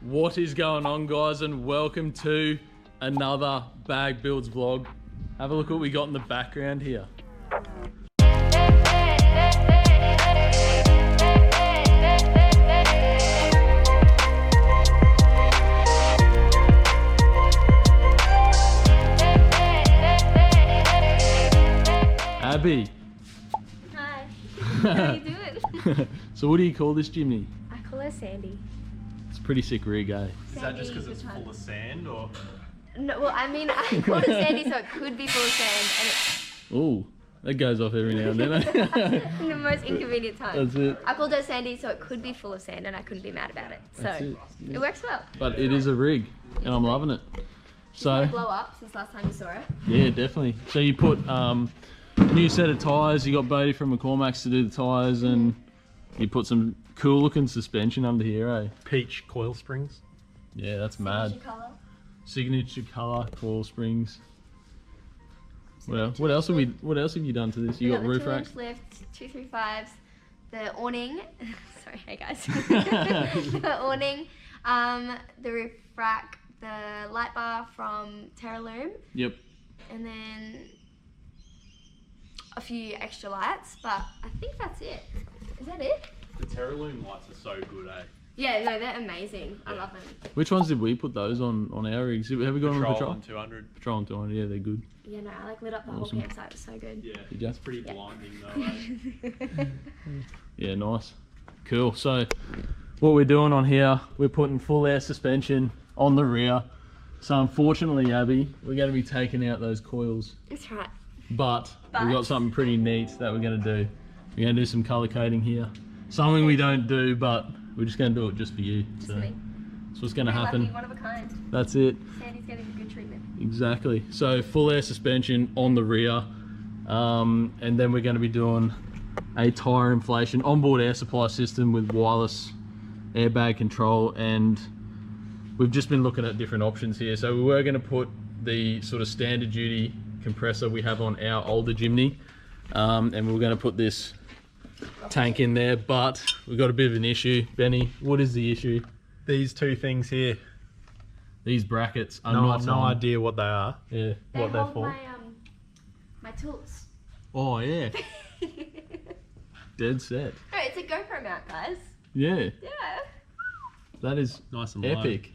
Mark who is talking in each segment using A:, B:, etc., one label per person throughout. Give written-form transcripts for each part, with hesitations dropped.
A: What is going on, guys, and welcome to another Bag Builds vlog. Have a look what we got in the background here. Abby.
B: Hi. How you doing?
A: So what do you call this Jimny?
B: I call her Sandy.
A: It's a pretty sick rig, eh?
C: Is that just because it's full of sand, or?
B: No, well, I mean, I called her Sandy so it could be full of sand,
A: Ooh, that goes off every now and then.
B: and in the most inconvenient time.
A: That's it.
B: I called her Sandy so it could be full of sand, and I couldn't be mad about it. So
A: That's it.
B: it works well.
A: But it is a rig, and I'm loving it. So
B: Blow up since last time you saw her.
A: yeah, definitely. So you put new set of tyres. You got Bodie from McCormack's to do the tyres, and you put some cool looking suspension under here, eh?
C: Peach coil springs.
A: Yeah, that's mad.
B: Colour.
A: Signature colour coil springs. Well, what else have you done to this? You got roof rack.
B: 2-inch lift, 235s, the awning. Sorry, hey guys. The awning, the roof rack, the light bar from Terraloom,
A: Yep.
B: and then a few extra lights. But I think that's it. Is that it?
C: The Terraloom lights are so good, eh?
B: Yeah, no, they're amazing. I love them.
A: Which ones did we put those on our rigs? Have we got on Patrol?
C: and 200.
A: Patrol and 200, yeah, they're good.
B: Yeah, no, I lit up the
A: Awesome.
B: whole campsite. It was so good.
C: Yeah,
A: Did ya?
C: it's pretty blinding though, eh?
A: Yeah, nice. Cool. So what we're doing on here, we're putting full air suspension on the rear. So unfortunately, Abby, we're going to be taking out those coils.
B: That's right.
A: But we've got something pretty neat that we're going to do. We're going to do some colour coding here. Something we don't do, but we're just going to do it just for you.
B: Just
A: So
B: me.
A: that's what's going to
B: Very
A: happen.
B: lucky, one of a kind.
A: That's it.
B: Sandy's getting the good treatment.
A: Exactly. So full air suspension on the rear. And then we're going to be doing a tyre inflation onboard air supply system with wireless airbag control, and we've just been looking at different options here. So we were going to put the sort of standard duty compressor we have on our older Jimny, and we were going to put this tank in there, but we've got a bit of an issue. Benny, what is the issue?
C: These two things here.
A: These brackets are
C: No
A: not on.
C: idea what they are.
A: Yeah.
B: They
C: What they're
B: hold
C: for.
B: my tools.
A: Oh yeah. Dead set.
B: No, it's a GoPro mount, guys.
A: Yeah.
B: Yeah.
A: That is
C: Nice and
A: epic.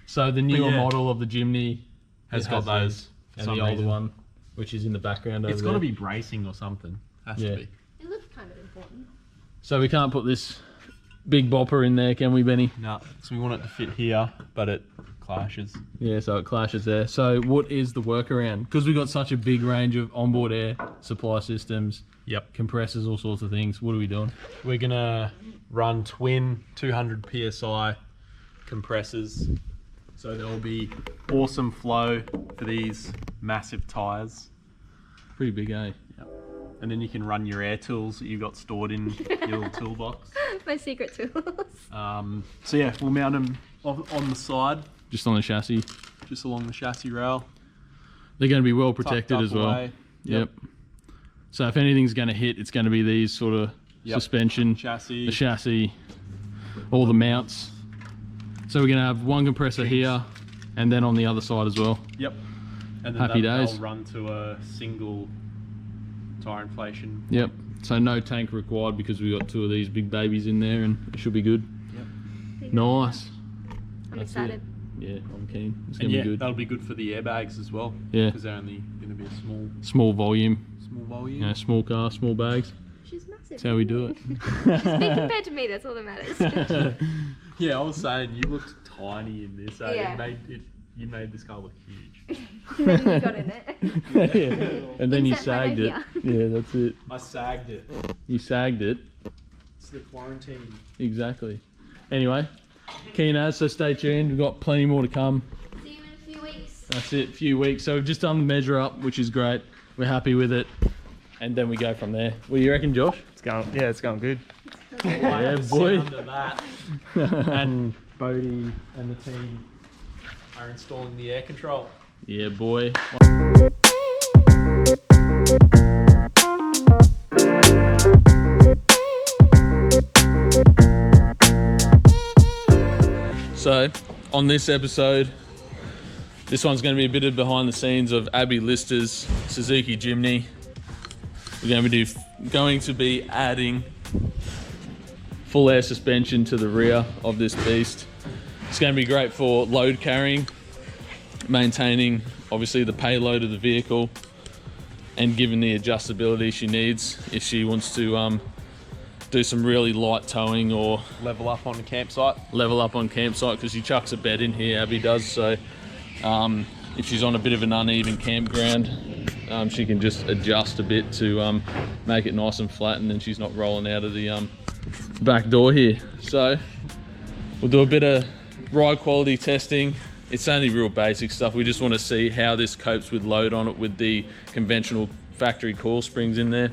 A: So the newer
C: yeah.
A: model of the Jimny
C: Has
A: it
C: got those for
A: and
C: some
A: the older
C: reason.
A: one, which is in the background over
C: It's
A: there.
C: got to be bracing or something. Has
A: Yeah.
C: to be.
B: It looks kind of important.
A: So we can't put this big bopper in there, can we, Benny?
C: No, so we want it to fit here, but it clashes.
A: Yeah, so it clashes there. So what is the workaround? Because we've got such a big range of onboard air supply systems,
C: Yep.
A: compressors, all sorts of things. What are we doing?
C: We're gonna run twin 200 psi compressors, so there will be awesome flow for these massive tires.
A: Pretty big, eh?
C: And then you can run your air tools that you've got stored in your little toolbox.
B: My secret tools.
C: So yeah, we'll mount them on the side,
A: Just on the chassis.
C: just along the chassis rail.
A: They're going to be well
C: tucked
A: protected
C: up
A: as well.
C: away.
A: Yep. So if anything's going to hit, it's going to be these sort of
C: Yep.
A: suspension,
C: Chassis.
A: the chassis, all the mounts. So we're going to have one compressor here and then on the other side as well.
C: Yep. And then
A: Happy days.
C: they'll run to a single tire inflation.
A: Yep. So no tank required because we've got two of these big babies in there and it should be good.
C: Yep.
A: Nice.
B: I'm
A: That's
B: excited.
A: it. Yeah, I'm keen. It's
C: And
A: going to
C: yeah,
A: be good.
C: that'll be good for the airbags as well.
A: Yeah.
C: Because they're only going to be a
A: Small volume,
C: volume.
A: you know, small car, small bags.
B: She's massive.
A: That's how we do it.
B: She's big compared to me. That's all that matters.
C: Yeah, I was saying you looked tiny in this.
B: Yeah.
C: You made this car look huge.
B: And then you got in it.
A: Yeah. And then you
B: Insert photo
A: sagged it.
B: here.
A: Yeah, that's it.
C: I sagged it.
A: You sagged it.
C: It's the quarantine.
A: Exactly. Anyway, keen as, so stay tuned. We've got plenty more to come.
B: See you in a few weeks.
A: That's it, a few weeks. So we've just done the measure up, which is great. We're happy with it. And then we go from there. What do you reckon, Josh?
C: It's going good.
A: Yeah, boy.
C: Under that. And Bodie and the team are installing the air control.
A: Yeah, boy. So on this episode, this one's going to be a bit of behind the scenes of Abbey Lister's Suzuki Jimny. We're going to be adding full air suspension to the rear of this beast. It's going to be great for load carrying, maintaining obviously the payload of the vehicle, and giving the adjustability she needs if she wants to do some really light towing or
C: Level up on the campsite.
A: because she chucks a bed in here, Abby does. So if she's on a bit of an uneven campground, she can just adjust a bit to make it nice and flat, and then she's not rolling out of the back door here. So we'll do a bit of ride quality testing. It's only real basic stuff. We just want to see how this copes with load on it with the conventional factory coil springs in there,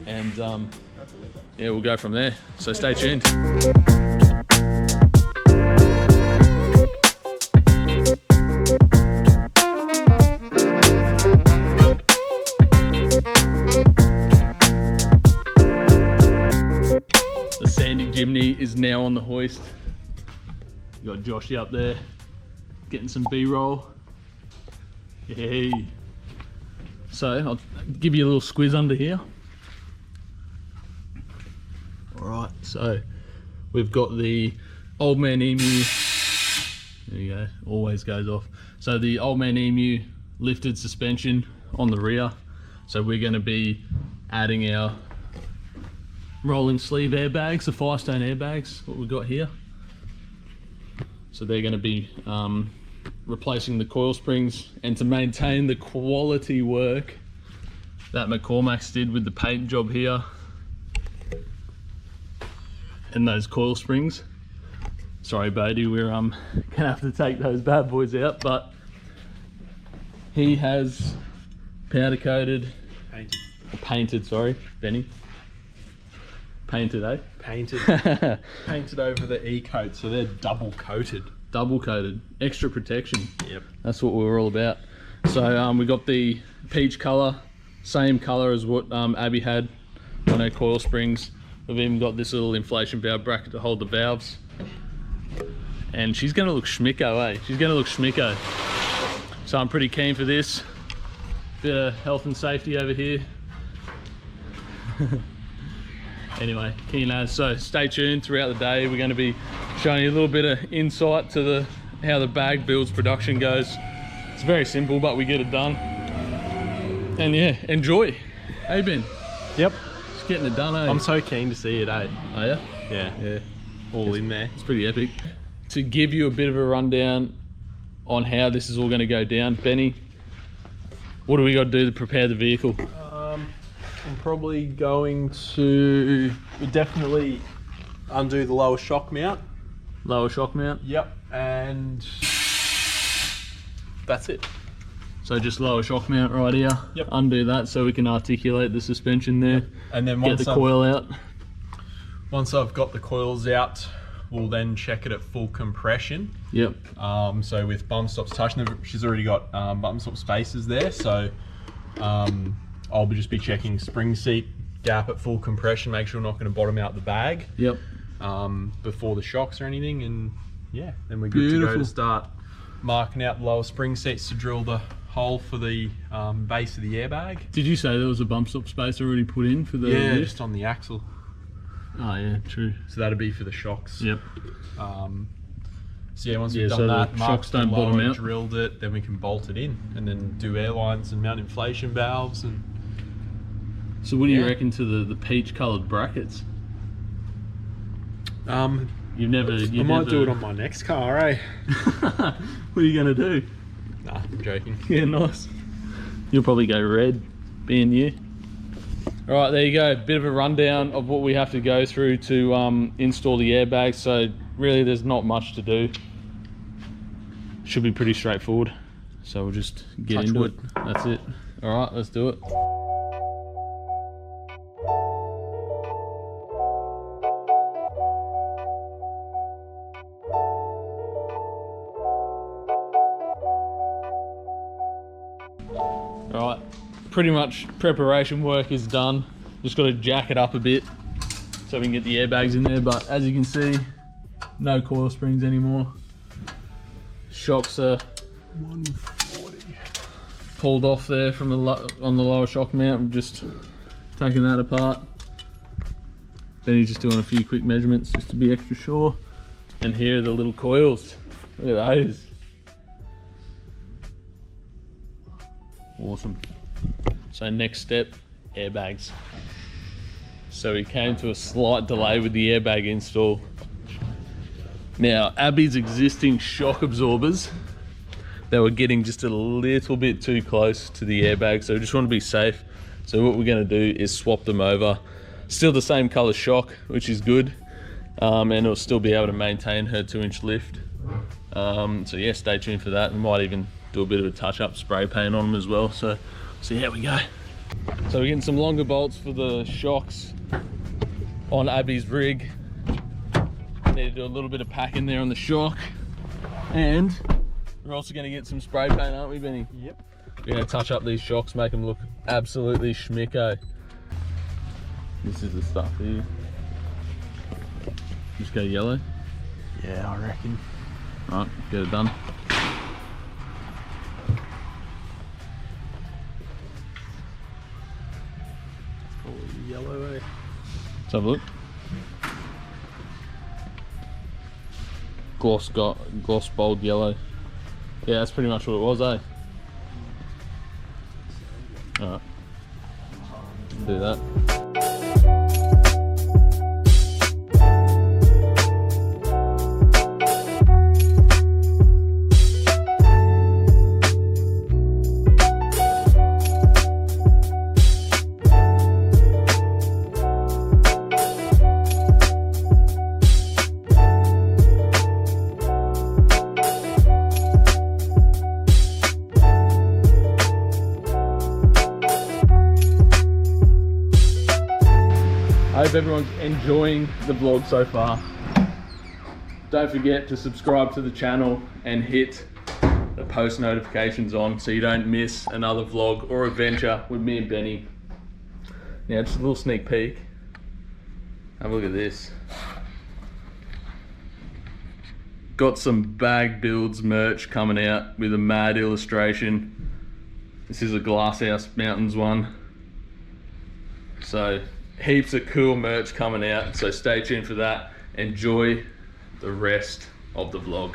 A: and yeah, we'll go from there. So stay tuned. The Sandi Jimny is now on the hoist. You got Joshy up there getting some B-roll. Hey. So I'll give you a little squiz under here. Alright, so we've got the Old Man Emu. There you go, always goes off. So the Old Man Emu lifted suspension on the rear. So we're going to be adding our rolling sleeve airbags, the Firestone airbags, what we've got here. So they're going to be replacing the coil springs, and to maintain the quality work that McCormack's did with the paint job here and those coil springs. Sorry Bodie, we're gonna have to take those bad boys out, but he has powder coated, painted, sorry, Benny. Painted, eh?
C: Painted. Painted over the E-coat, so they're double coated.
A: Double coated, extra protection.
C: Yep.
A: That's what we're all about. So we got the peach color, same color as what Abby had on her coil springs. We've even got this little inflation valve bracket to hold the valves. And she's gonna look schmicko, eh? She's gonna look schmicko. So I'm pretty keen for this. Bit of health and safety over here. Anyway, keen as. So stay tuned throughout the day. We're going to be showing you a little bit of insight to how the bag builds production goes. It's very simple, but we get it done. And yeah, enjoy. Hey Ben.
C: Yep.
A: Just getting it done, eh?
C: I'm so keen to see it, eh?
A: Oh yeah?
C: Yeah.
A: Yeah.
C: All in there.
A: It's pretty epic. To give you a bit of a rundown on how this is all going to go down, Benny, what do we got to do to prepare the vehicle?
C: I'm probably going to definitely undo the lower shock mount.
A: Lower shock mount?
C: Yep, and that's it.
A: So just lower shock mount right here.
C: Yep.
A: Undo that so we can articulate the suspension there.
C: And then
A: get the coil out.
C: Once I've got the coils out, we'll then check it at full compression.
A: Yep.
C: So with bum stops touching, she's already got bum stop spaces there. So I'll just be checking spring seat gap at full compression, make sure we're not going to bottom out the bag.
A: Yep.
C: Before the shocks or anything, and yeah, then we're good to go to start marking out the lower spring seats to drill the hole for the base of the airbag.
A: Did you say there was a bump stop space already put in for the
C: Yeah,
A: lift?
C: just on the axle.
A: Oh yeah, true.
C: So that'd be for the shocks.
A: Yep.
C: So yeah, once we've
A: so
C: done
A: the
C: that, marked
A: shocks don't
C: the
A: bottom
C: lower,
A: out.
C: drilled it, then we can bolt it in and then do airlines and mount inflation valves. And
A: So what do you reckon to the peach coloured brackets? You've never.
C: I might do it on my next car, eh?
A: What are you gonna do?
C: Nah, I'm joking.
A: Yeah, nice. You'll probably go red, being you. All right, there you go. Bit of a rundown of what we have to go through to install the airbags. So really, there's not much to do. Should be pretty straightforward. So we'll just get into it. That's it. All right, let's do it. Alright, pretty much preparation work is done. Just got to jack it up a bit so we can get the airbags in there, but as you can see, no coil springs anymore. Shocks are
C: 140.
A: pulled off there from on the lower shock mount. I'm just taking that apart. Then he's just doing a few quick measurements just to be extra sure. And here are the little coils. Look at those. Awesome. So next step, airbags. So we came to a slight delay with the airbag install. Now, Abbey's existing shock absorbers, they were getting just a little bit too close to the airbag, so we just want to be safe. So what we're going to do is swap them over. Still the same color shock, which is good, and it'll still be able to maintain her 2-inch lift. So yeah, stay tuned for that. We might even do a bit of a touch-up spray paint on them as well. So here we go. So we're getting some longer bolts for the shocks on Abbey's rig. Need to do a little bit of packing there on the shock, and we're also going to get some spray paint, aren't we, Benny?
C: Yep.
A: We're going to touch up these shocks, make them look absolutely schmicko. This is the stuff here. Just go yellow.
C: Yeah, I reckon.
A: Right, get it done.
C: Yellow, eh?
A: Let's have a look. Gloss bold yellow. Yeah, that's pretty much what it was, eh? Alright. Do that. I hope everyone's enjoying the vlog so far. Don't forget to subscribe to the channel and hit the post notifications on so you don't miss another vlog or adventure with me and Benny. Now just a little sneak peek. Have a look at this. Got some bag builds merch coming out with a mad illustration. This is a Glasshouse Mountains one. So heaps of cool merch coming out, so stay tuned for that. Enjoy the rest of the vlog.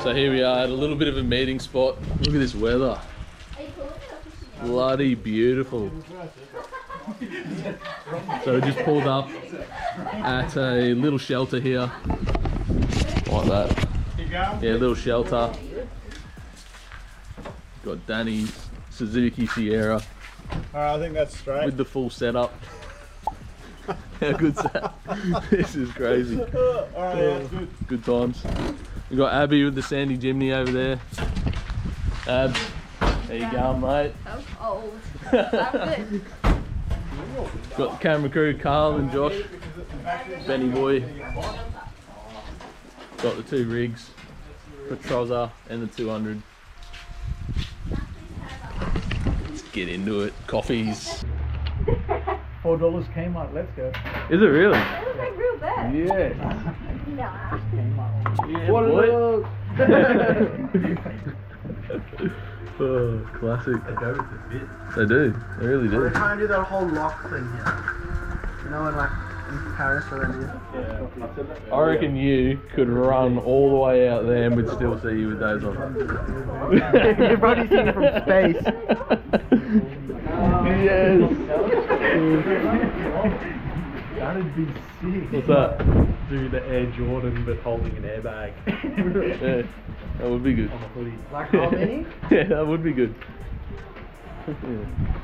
A: So here we are at a little bit of a meeting spot. Look at this weather. Bloody beautiful. So we just pulled up at a little shelter here. Like that. Yeah, little shelter. Got Danny's Suzuki Sierra.
D: Alright, I think that's straight.
A: With the full setup. How good's that? This is crazy.
D: Alright, that's good.
A: Good times. We got Abbey with the Sandi Jimny over there. Abs, how you going, mate?
B: I'm old. I'm good.
A: Got the camera crew, Carl and Josh. Benny boy. Got the 2 rigs, the Trozza and the 200. Let's get into it. Coffees.
D: $4 Kmart, let's go.
A: Is it really?
B: That looks like real bad.
A: Yeah.
B: Nah.
A: Yeah,
D: What
A: boy.
D: are
A: Oh, classic.
D: They go with the fit.
A: They do. They really
E: We're
A: do.
E: trying to do that whole lock thing here. You know, in like in Paris or India.
A: I reckon you could run all the way out there and we'd still see you with those on.
E: You've already seen it from space.
A: Yes.
D: That'd be sick.
A: What's that?
C: Do the Air Jordan but holding an airbag.
A: Yeah, that would be good.
C: On a hoodie.
E: Like how many?
A: Yeah, that would be good. Yeah.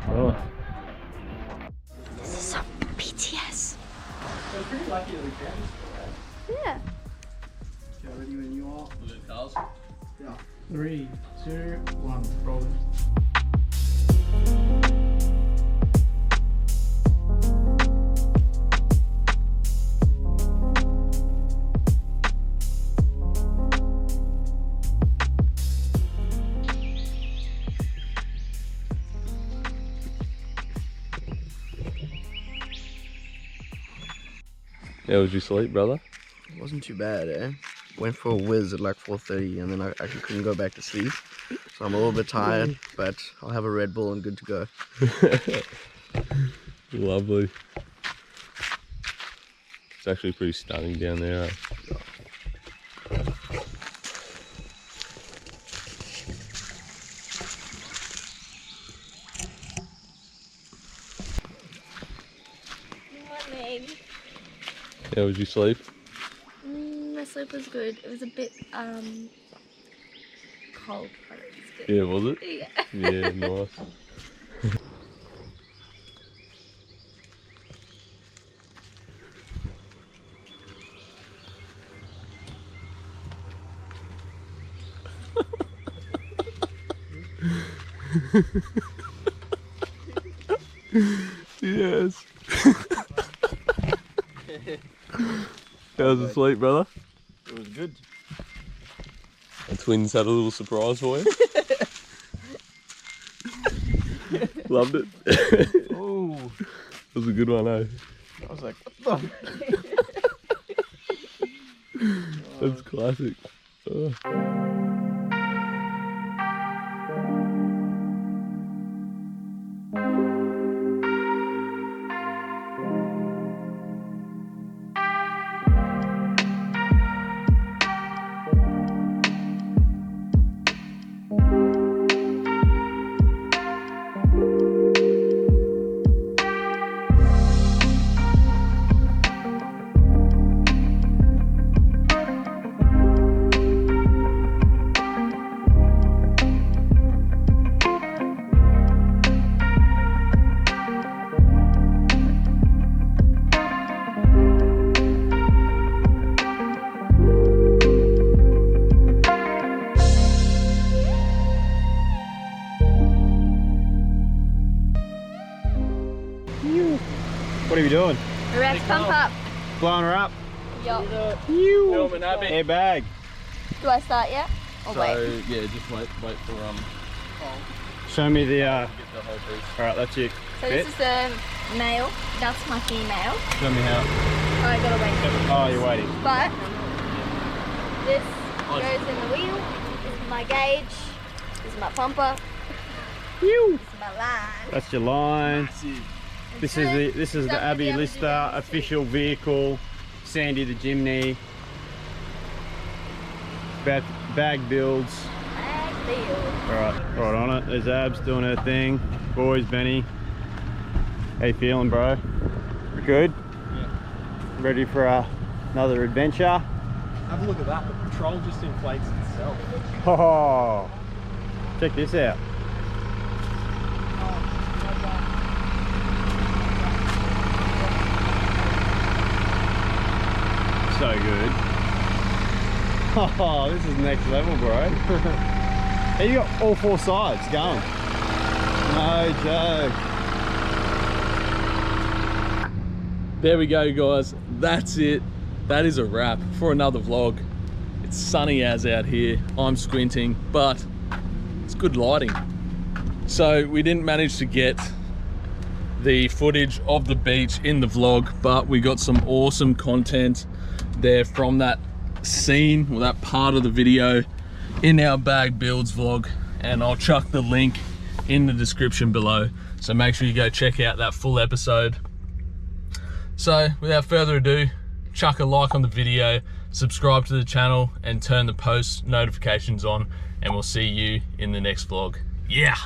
A: Oh.
B: This is some BTS.
E: We're pretty lucky that we can.
B: Yeah.
E: Yeah, ready when you are. Yeah.
D: 3, 2, 1, rolling.
C: How was your sleep, brother?
E: It wasn't too bad, eh? Went for a whiz at like 4:30 and then I actually couldn't go back to sleep. So I'm a little bit tired, but I'll have a Red Bull and good to go.
C: Lovely. It's actually pretty stunning down there.
B: Morning.
C: How was your sleep?
B: My sleep was good. It was a bit cold, but it was good.
C: Yeah, was it?
B: Yeah.
C: Yeah, nice. Yes. How was the sleep, brother?
E: It was good.
C: The twins had a little surprise for you. Loved it.
E: Oh,
C: That was a good one, eh?
E: I was like, what the?
C: That's classic.
F: What are you doing?
B: We're about to pump up.
F: Blowing her up?
B: Yo.
C: Filming Abbey.
F: Airbag.
B: Do I start yet? Or wait?
C: So yeah, just wait for
F: Show me the
C: get the whole piece.
F: alright, that's you.
B: So this is the male. That's my female.
F: Show me how.
B: Oh, I gotta wait.
F: Oh, you're waiting.
B: But this goes in the wheel. This is my gauge. This is my pumper. This is my line.
F: That's your line. This is the Abbey Lister official vehicle. Sandi the Jimny. Bag builds.
B: Bag build.
F: Alright, right on it. There's Abs doing her thing. Boys, Benny. How you feeling, bro? Good?
C: Yeah.
F: Ready for another adventure?
C: Have a look at that. The patrol just inflates itself.
F: Oh, check this out. So good. Oh, this is next level, bro. And you got all four sides going. No joke.
A: There we go, guys. That's it. That is a wrap for another vlog. It's sunny as out here. I'm squinting, but it's good lighting. So we didn't manage to get the footage of the beach in the vlog, but we got some awesome content there from that scene, or that part of the video, in our bag builds vlog, and I'll chuck the link in the description below, so make sure you go check out that full episode. So without further ado, chuck a like on the video, subscribe to the channel, and turn the post notifications on, and we'll see you in the next vlog. Yeah.